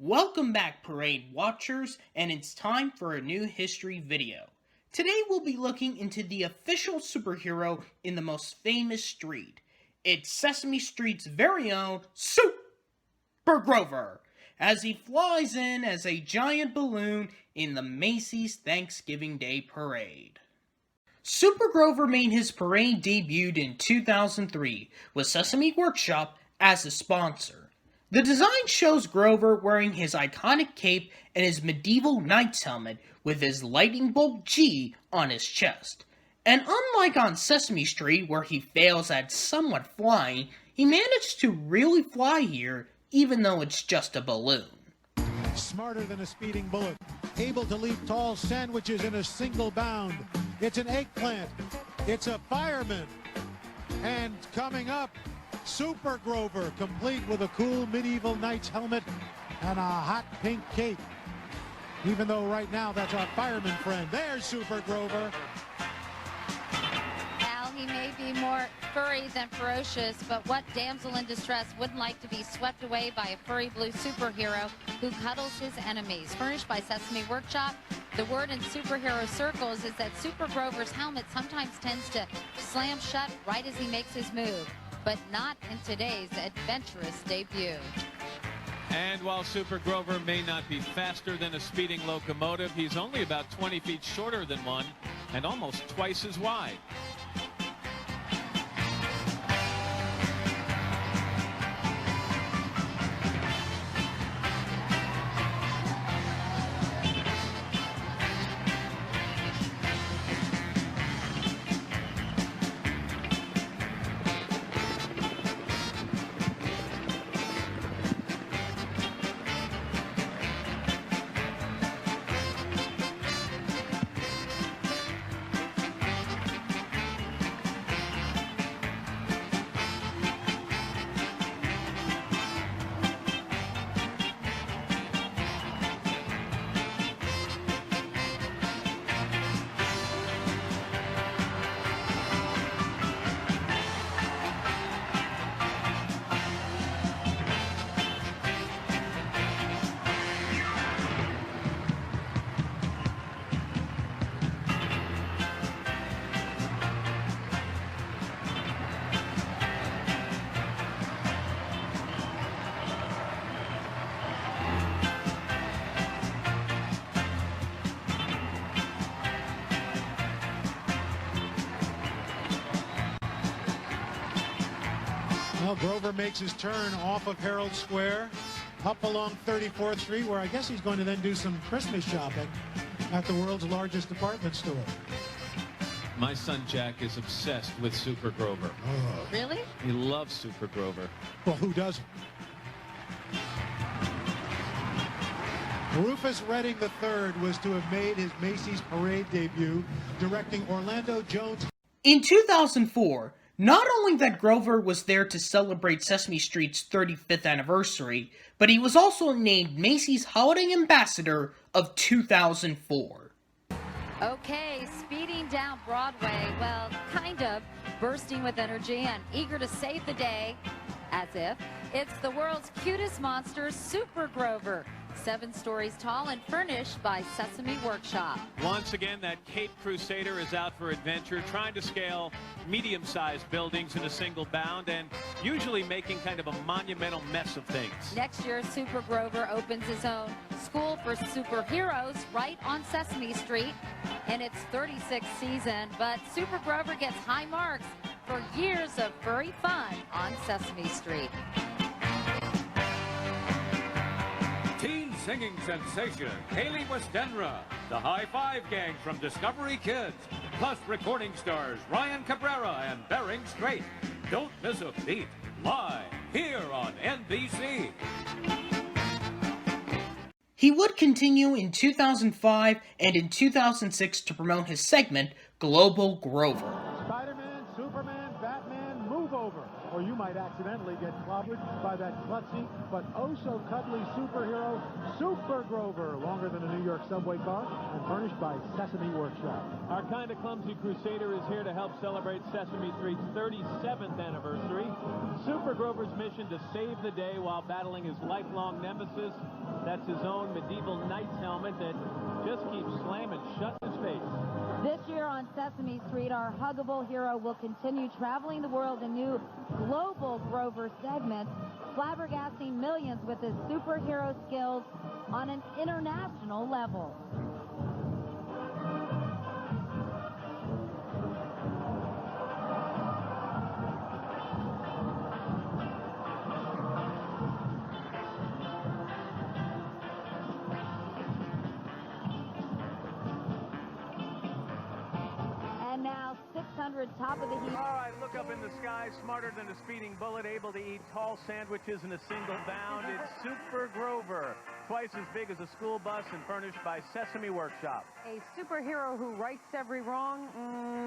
Welcome back, Parade Watchers, and it's time for a new history video. Today we'll be looking into the official superhero in the most famous street. It's Sesame Street's very own Super Grover, as he flies in as a giant balloon in the Macy's Thanksgiving Day Parade. Super Grover made his parade debut in 2003 with Sesame Workshop as a sponsor. The design shows Grover wearing his iconic cape and his medieval knight's helmet with his lightning bolt G on his chest. And unlike on Sesame Street where he fails at somewhat flying, he managed to really fly here even though it's just a balloon. Smarter than a speeding bullet, able to leap tall sandwiches in a single bound. It's an eggplant, it's a fireman, and coming up, Super Grover, complete with a cool medieval knight's helmet and a hot pink cape. Even though right now that's our fireman friend. There's Super Grover. Al, he may be more furry than ferocious, but what damsel in distress wouldn't like to be swept away by a furry blue superhero who cuddles his enemies? Furnished by Sesame Workshop, the word in superhero circles is that Super Grover's helmet sometimes tends to slam shut right as he makes his move, but not in today's adventurous debut. And while Super Grover may not be faster than a speeding locomotive, he's only about 20 feet shorter than one and almost twice as wide. Well, Grover makes his turn off of Herald Square, up along 34th Street, where I guess he's going to then do some Christmas shopping at the world's largest department store. My son Jack is obsessed with Super Grover. Oh. Really? He loves Super Grover. Well, who doesn't? Rufus Redding III was to have made his Macy's parade debut, directing Orlando Jones. In 2004, not only that Grover was there to celebrate Sesame Street's 35th anniversary, but he was also named Macy's Holiday Ambassador of 2004. Okay, speeding down Broadway, well, kind of, bursting with energy and eager to save the day, as if. It's the world's cutest monster, Super Grover, 7 stories tall and furnished by Sesame Workshop. Once again, that Cape Crusader is out for adventure, trying to scale medium-sized buildings in a single bound and usually making kind of a monumental mess of things. Next year, Super Grover opens his own school for superheroes right on Sesame Street in its 36th season, but Super Grover gets high marks for years of furry fun on Sesame Street. Teen singing sensation Haley Westenra, the High Five Gang from Discovery Kids, plus recording stars Ryan Cabrera and Bering Strait. Don't miss a beat, live here on NBC. He would continue in 2005 and in 2006 to promote his segment, Global Grover. Spider-Man, Superman, Batman, move over, or you might accidentally accidentally get clobbered by that klutzy but oh-so-cuddly superhero, Super Grover, longer than a New York subway car, and furnished by Sesame Workshop. Our kind of clumsy crusader is here to help celebrate Sesame Street's 37th anniversary. Super Grover's mission to save the day while battling his lifelong nemesis. That's his own medieval knight's helmet that just keeps slamming shut in his face. This year on Sesame Street, our huggable hero will continue traveling the world in new global Grover segments, flabbergasting millions with his superhero skills on an international level. And now 600 top of the heap. All right, look up in the sky, smarter than a speeding bullet, able to eat tall sandwiches in a single bound. It's Super Grover, twice as big as a school bus and furnished by Sesame Workshop. A superhero who rights every wrong?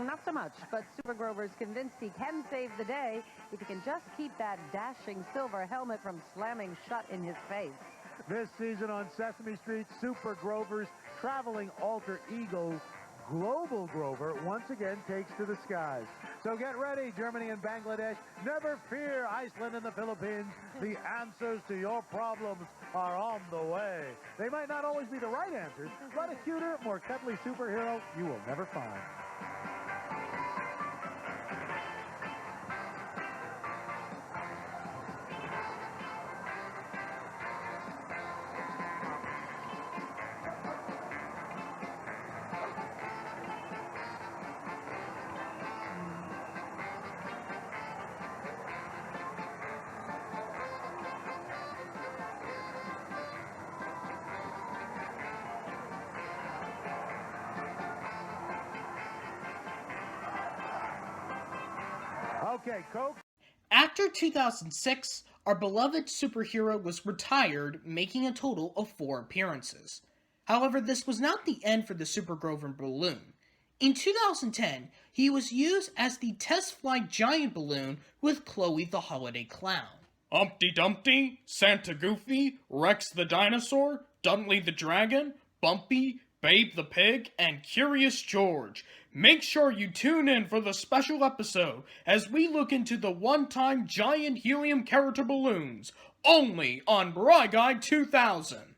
Not so much. But Super Grover's convinced he can save the day if he can just keep that dashing silver helmet from slamming shut in his face. This season on Sesame Street, Super Grover's traveling alter ego, Global Grover, once again takes to the skies. So get ready, Germany and Bangladesh. Never fear, Iceland and the Philippines. The answers to your problems are on the way. They might not always be the right answers, but a cuter, more cuddly superhero you will never find. Okay, Coke. After 2006, our beloved superhero was retired, making a total of 4 appearances. However, this was not the end for the Super Grover balloon. In 2010, he was used as the test flight giant balloon with Chloe the Holiday Clown. Humpty Dumpty, Santa Goofy, Rex the Dinosaur, Dudley the Dragon, Bumpy, Babe the Pig, and Curious George. Make sure you tune in for the special episode as we look into the one-time giant helium character balloons, only on Bri Guide 2000.